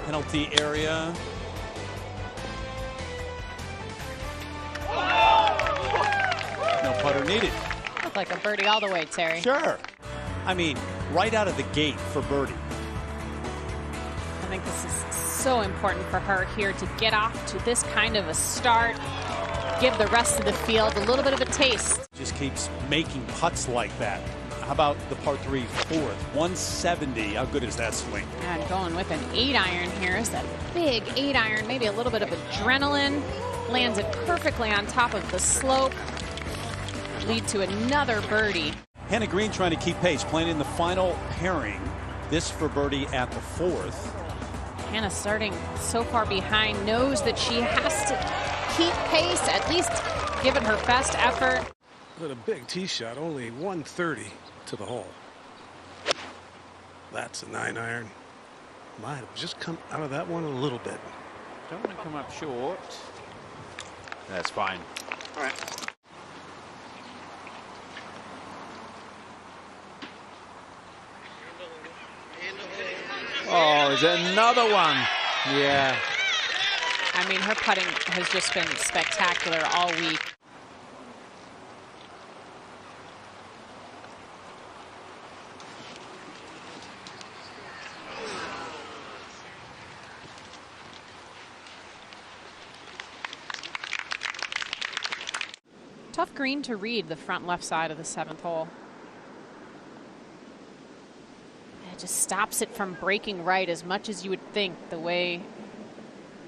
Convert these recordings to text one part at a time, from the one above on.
penalty area. No putter needed. Looked like a birdie all the way, Terry. Sure. I mean, right out of the gate for birdie. I think this is so important for her here to get off to this kind of a start. Give the rest of the field a little bit of a taste. Just keeps making putts like that. How about the par 3 fourth? 170. How good is that swing? And going with an 8-iron here is that big 8-iron, maybe a little bit of adrenaline. Lands it perfectly on top of the slope. Lead to another birdie. Hannah Green trying to keep pace, playing in the final pairing. This for birdie at the fourth. Hannah starting so far behind, knows that she has to keep pace, at least give it her best effort. But a big tee shot, only 130 to the hole. That's a 9-iron. Might have just come out of that one a little bit. Don't want to come up short. That's fine. All right. Oh, is it another one? Yeah. I mean, her putting has just been spectacular all week. Tough green to read, the front left side of the 7th hole. It just stops it from breaking right as much as you would think, the way,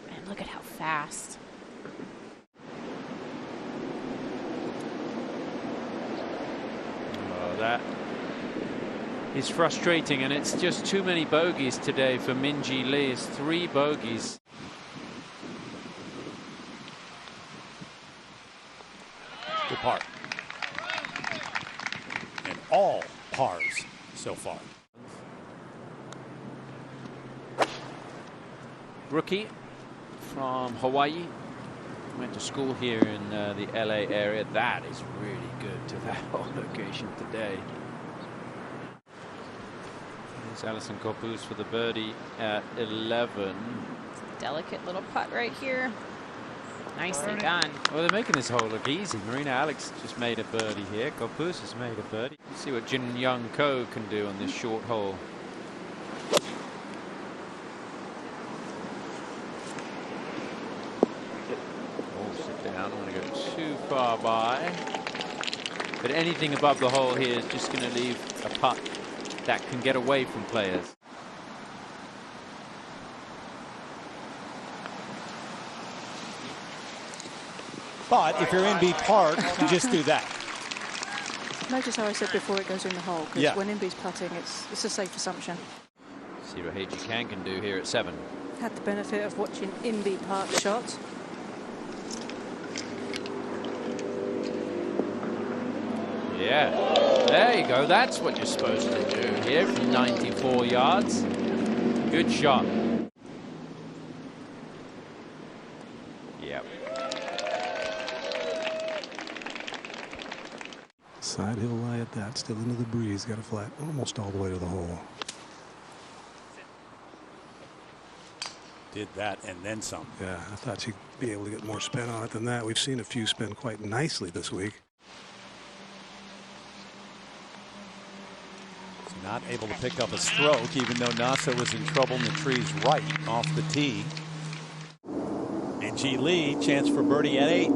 and look at how fast. Oh, that is frustrating, and it's just too many bogeys today for Minjee Lee. It's 3 bogeys. Good par. And all pars so far. Rookie from Hawaii. Went to school here in the LA area. That is really good to that whole location today. There's Alison Corpuz for the birdie at 11. Delicate little putt right here. Nicely done. Well, they're making this hole look easy. Marina Alex just made a birdie here. Corpuz has made a birdie. Let's see what Jin Young Ko can do on this short hole. I don't want to go too far by, but anything above the hole here is just going to leave a putt that can get away from players. But if you're in B Park, you just do that. Notice how I said before it goes in the hole, because when Inby's putting, it's a safe assumption. See what Haji Khan can do here at 7. Had the benefit of watching Inby Park's shot. Yeah, there you go. That's what you're supposed to do here from 94 yards. Good shot. Yep. Side hill lie at that, still into the breeze, got a flat almost all the way to the hole. Did that and then some. Yeah, I thought she'd be able to get more spin on it than that. We've seen a few spin quite nicely this week. Not able to pick up a stroke, even though Nasa was in trouble in the trees right off the tee. Minjee Lee, chance for birdie at 8.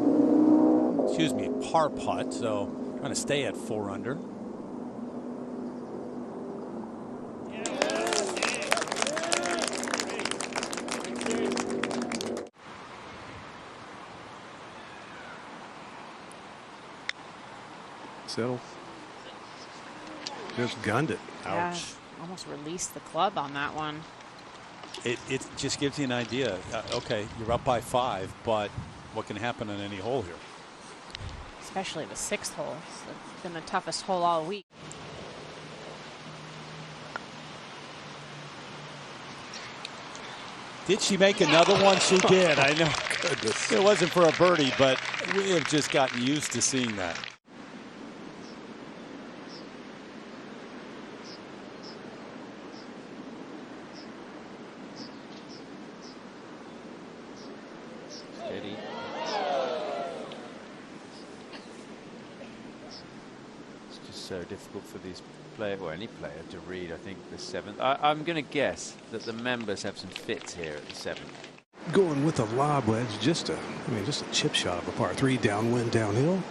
Excuse me, par putt, so trying to stay at 4 under. Settle. Just gunned it. Ouch. Yeah, almost released the club on that one. It just gives you an idea. Okay, you're up by 5, but what can happen on any hole here? Especially the 6th hole. It's been the toughest hole all week. Did she make another one? She did. I know. Goodness. It wasn't for a birdie, but we have just gotten used to seeing that. so difficult for these players, or any player, to read. I think the 7th. I'm going to guess that the members have some fits here at the 7th. Going with a lob wedge, just a chip shot of a par 3, downwind, downhill.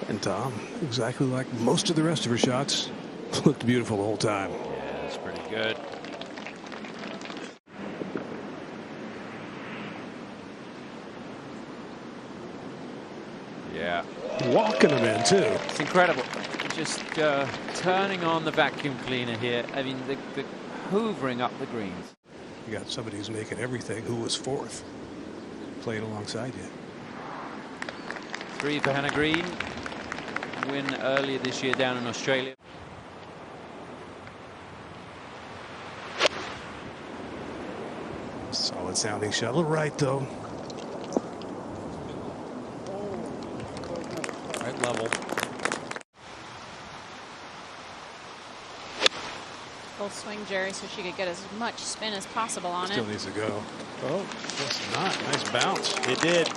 And Tom, exactly like most of the rest of her shots, looked beautiful the whole time. Yeah, that's pretty good. Yeah. Walking them in, too. It's incredible. Just turning on the vacuum cleaner here. I mean, the hoovering up the greens. You got somebody who's making everything, who was 4th, playing alongside you. 3 for Hannah Green. Win earlier this year down in Australia. Solid sounding shot. A little right, though. Right level. Full swing, Jerry, so she could get as much spin as possible on Still it. needs to go. Oh, that's not. Nice bounce. It did.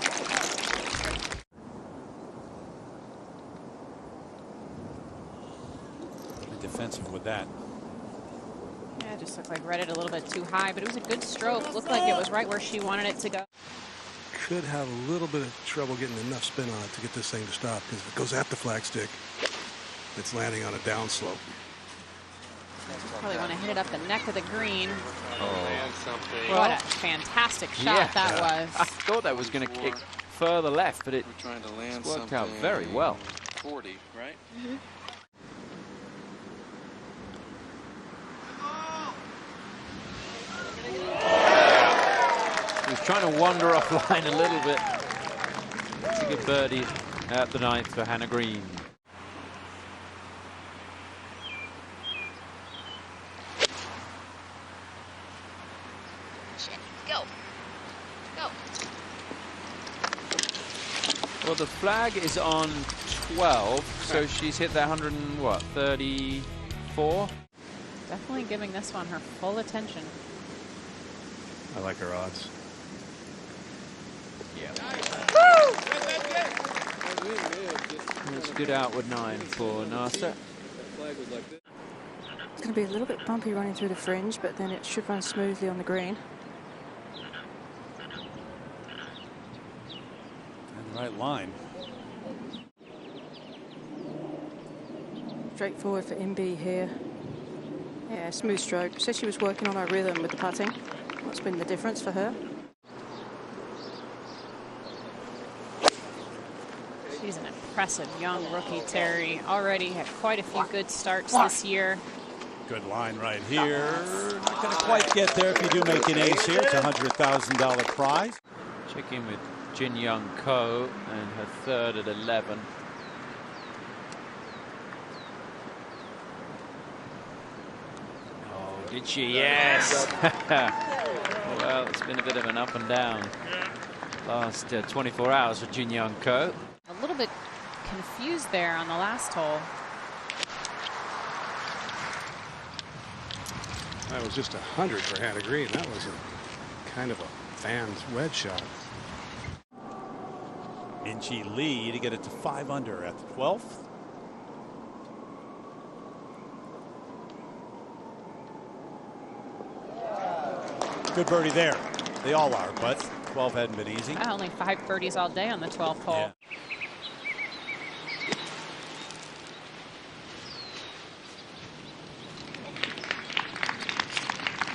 Defensive with that. Yeah, it just looked like read it a little bit too high, but it was a good stroke. Looked like it was right where she wanted it to go. Could have a little bit of trouble getting enough spin on it to get this thing to stop, because if it goes at the flagstick, it's landing on a downslope. Probably want to hit it up the neck of the green. Oh. What a fantastic shot that was. I thought that was going to kick further left, but it worked out very well. 40, right? Mm-hmm. He was trying to wander offline a little bit. It's a good birdie at the 9th for Hannah Green. Go. Go. Well, the flag is on 12, so she's hit that 134? Definitely giving this one her full attention. I like her odds. Yeah. That's a good outward 9 for Nasta. It's going to be a little bit bumpy running through the fringe, but then it should run smoothly on the green. And right line. Straightforward for MB here. Yeah, smooth stroke. Said she was working on her rhythm with the putting. That's been the difference for her. She's an impressive young rookie, Terry. Already had quite a few good starts this year. Good line right here. Not going to quite get there if you do make an ace here. It's a $100,000 prize. Check in with Jin Young Ko and her 3rd at 11. Oh, did she? Yes. Well, it's been a bit of an up and down last 24 hours for Jin Young Ko. A little bit confused there on the last hole. That was just 100 for Hannah Green. That was a kind of a fan's wedge shot. Inchi Lee to get it to 5 under at the 12th. Good birdie there. They all are, but 12 hadn't been easy. Only 5 birdies all day on the 12th hole. Yeah.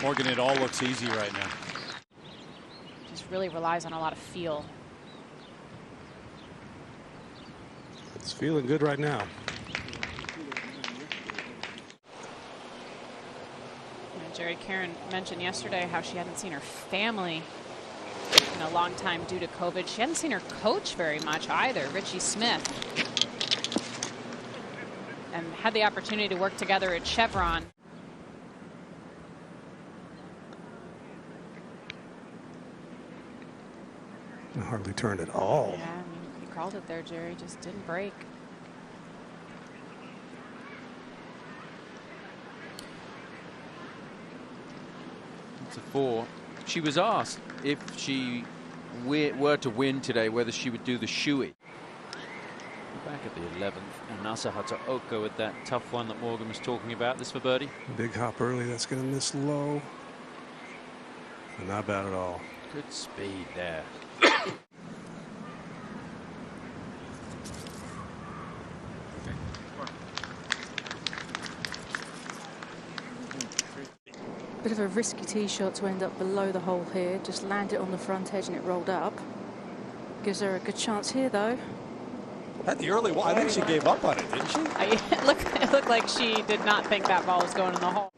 Morgan, it all looks easy right now. Just really relies on a lot of feel. It's feeling good right now. Jerry Karen mentioned yesterday how she hadn't seen her family in a long time due to COVID. She hadn't seen her coach very much either, Richie Smith. And had the opportunity to work together at Chevron. Hardly turned at all. Yeah, I mean, you called it there, Jerry. Just didn't break. It's a 4. She was asked if she were to win today whether she would do the shoey. at the 11th. And Nasa Hataoka with that tough one that Morgan was talking about. This for birdie. Big hop early. That's going to miss low. But not bad at all. Good speed there. Bit of a risky tee shot to end up below the hole here. Just landed on the front edge and it rolled up. Gives her a good chance here, though. At the early one, I think she gave up on it, didn't she? It looked like she did not think that ball was going in the hole.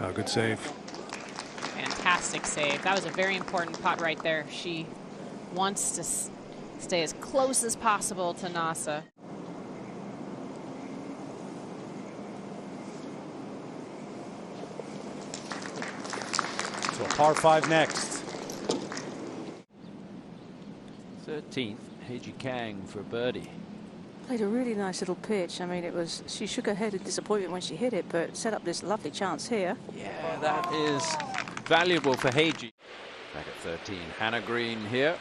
Oh, good save. Fantastic save. That was a very important putt right there. She wants to stay as close as possible to Nasa. So a par 5 next. 13th, Heiji Kang for birdie. Played a really nice little pitch. I mean, she shook her head in disappointment when she hit it, but set up this lovely chance here. Yeah, that is valuable for Heiji. Back at 13, Hannah Green here.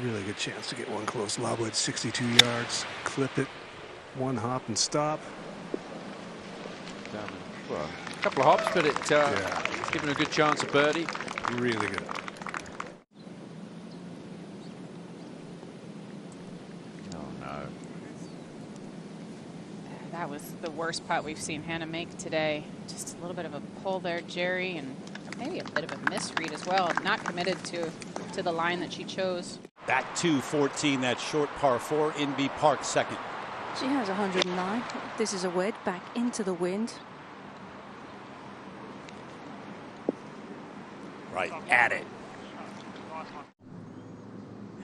Really good chance to get one close lob at 62 yards. Clip it, one hop and stop. Down, well, a couple of hops, but it's given a good chance of birdie. Really good. That was the worst putt we've seen Hannah make today. Just a little bit of a pull there, Jerry, and maybe a bit of a misread as well. Not committed to the line that she chose. Back to 14, that short par 4, Inbee Park second. She has 109. This is a wedge back into the wind. Right at it.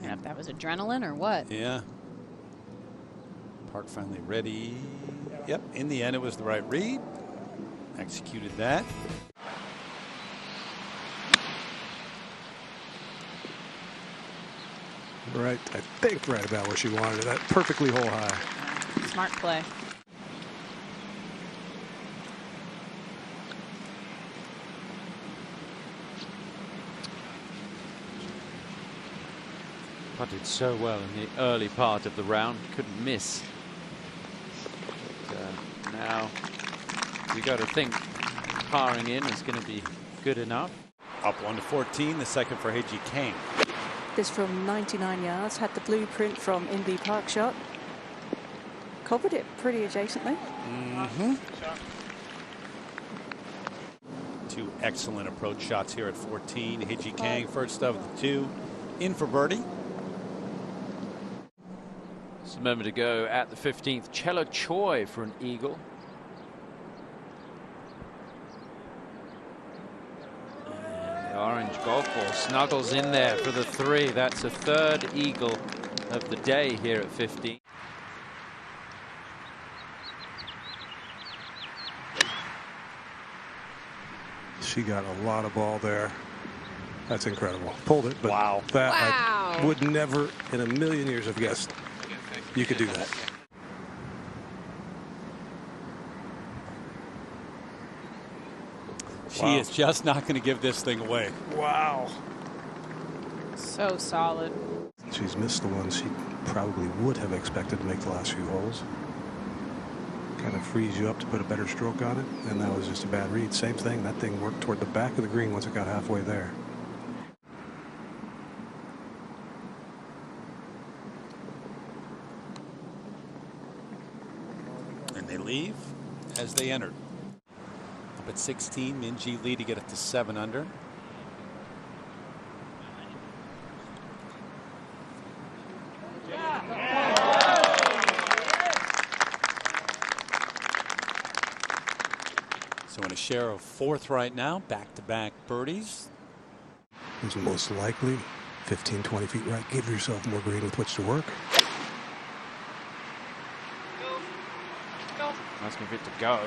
And if that was adrenaline or what? Yeah. Park finally ready. Yep, in the end it was the right read. Executed that. Right, I think right about where she wanted it. That perfectly hole high. Smart play. Putted so well in the early part of the round, couldn't miss. But, now you got to think parring in is going to be good enough. Up 1 to 14, the second for Heiji Kang. This from 99 yards. Had the blueprint from Inbee Park shot. Covered it pretty adjacently. Mm-hmm. Two excellent approach shots here at 14. Heiji Kang, first of the two, in for birdie. Just a moment to go at the 15th. Chella Choi for an eagle. And the orange golf ball snuggles in there for the 3. That's a third eagle of the day here at 15. She got a lot of ball there. That's incredible. Pulled it, but wow. That wow. I would never in a million years have guessed you could do that. She is just not going to give this thing away. Wow. So solid. She's missed the ones she probably would have expected to make the last few holes. Kind of frees you up to put a better stroke on it, and that was just a bad read. Same thing, that thing worked toward the back of the green once it got halfway there. And they leave as they entered. Up at 16, Minjee Lee to get it to 7 under. So in a share of 4th right now, back-to-back birdies. Who's most likely 15, 20 feet right. Give yourself more green with which to work. Asking for it to go.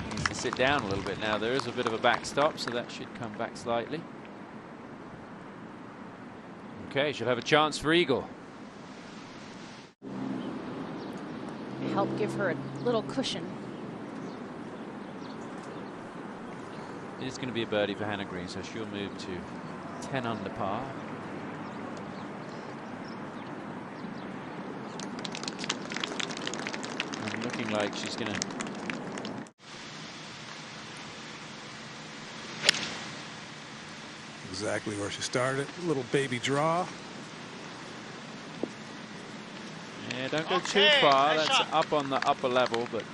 Needs to sit down a little bit now. There is a bit of a backstop, so that should come back slightly. Okay, should have a chance for eagle. Help give her a little cushion. It is going to be a birdie for Hannah Green, so she'll move to 10 under par. And looking like she's going to... Exactly where she started. Little baby draw. Yeah, don't go too far. That's up on the upper level, but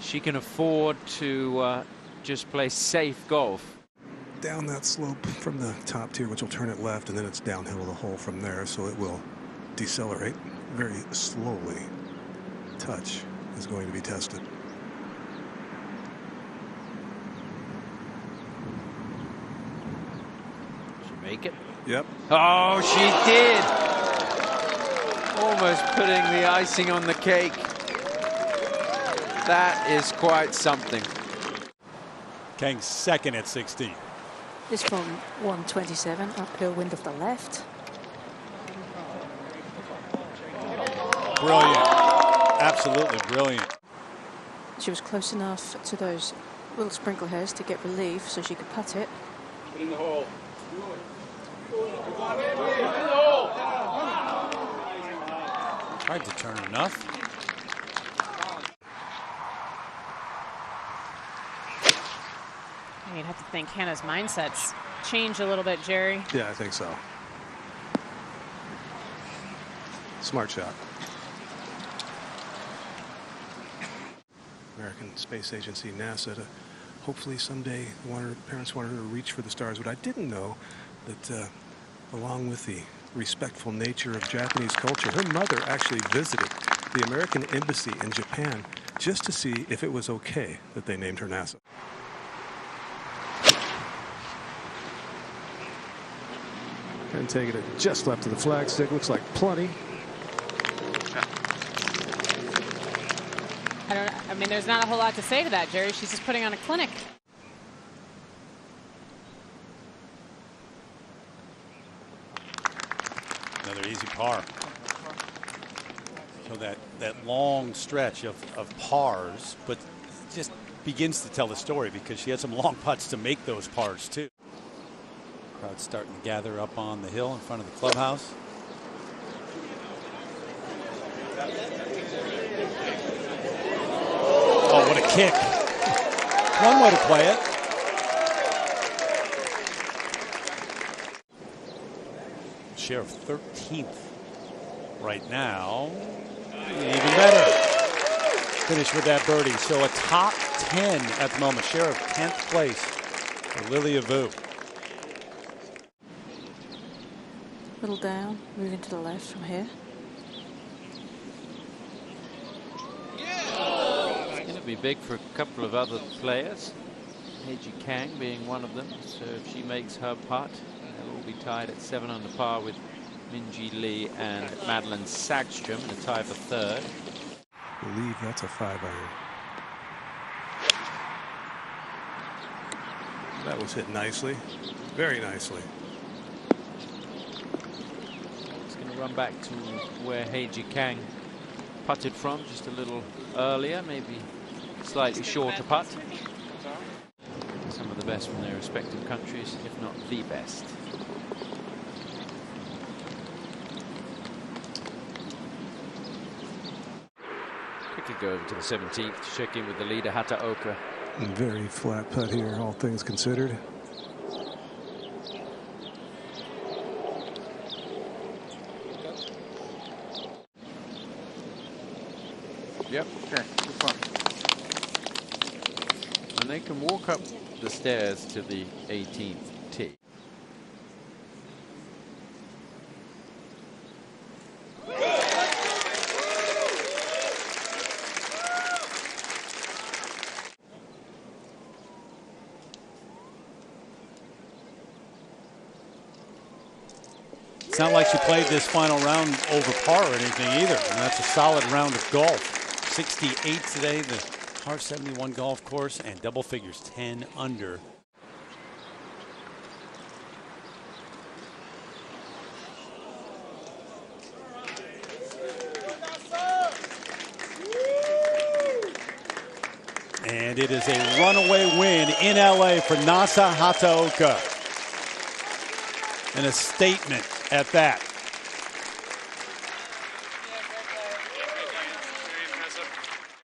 she can afford to just play safe golf. Down that slope from the top tier, which will turn it left, and then it's downhill the hole from there, so it will decelerate very slowly. Touch is going to be tested. She make it? Yep. Oh, she did! Almost putting the icing on the cake. That is quite something. Kang's second at 16. This from 127, uphill wind of the left. Brilliant. Absolutely brilliant. She was close enough to those little sprinkle hairs to get relief so she could putt it. In the hole. Tried to turn enough. You'd have to think Hannah's mindset's changed a little bit, Jerry. Yeah, I think so. Smart shot. American Space Agency, NASA, to hopefully someday parents wanted her to reach for the stars. But I didn't know that along with the respectful nature of Japanese culture, her mother actually visited the American embassy in Japan just to see if it was okay that they named her NASA. And taking it just left of the flagstick. Looks like plenty. I mean, there's not a whole lot to say to that, Jerry. She's just putting on a clinic. Another easy par. So that long stretch of pars, but just begins to tell the story because she had some long putts to make those pars too. Crowd's starting to gather up on the hill in front of the clubhouse. Oh, what a kick. One way to play it. Share of 13th right now. Even better. Finish with that birdie. So a top 10 at the moment. Share of 10th place for Lilia Vu. Little down, moving to the left from here. It's going to be big for a couple of other players. Heiji Kang being one of them. So if she makes her putt, they'll all be tied at 7 under par with Minjee Lee and Madeline Sagström in a tie for third. I believe that's a 5-iron. That was hit nicely, very nicely. Run back to where Heiji Kang putted from just a little earlier, maybe slightly shorter putt. Some of the best from their respective countries, if not the best. Quickly go over to the 17th to check in with the leader, Hataoka. Very flat putt here, all things considered. Yep. Okay. And they can walk up the stairs to the 18th tee. It's not like she played this final round over par or anything either. And that's a solid round of golf. 68 today, the par 71 golf course, and double figures 10 under. And it is a runaway win in LA for Nasa Hataoka. And a statement at that.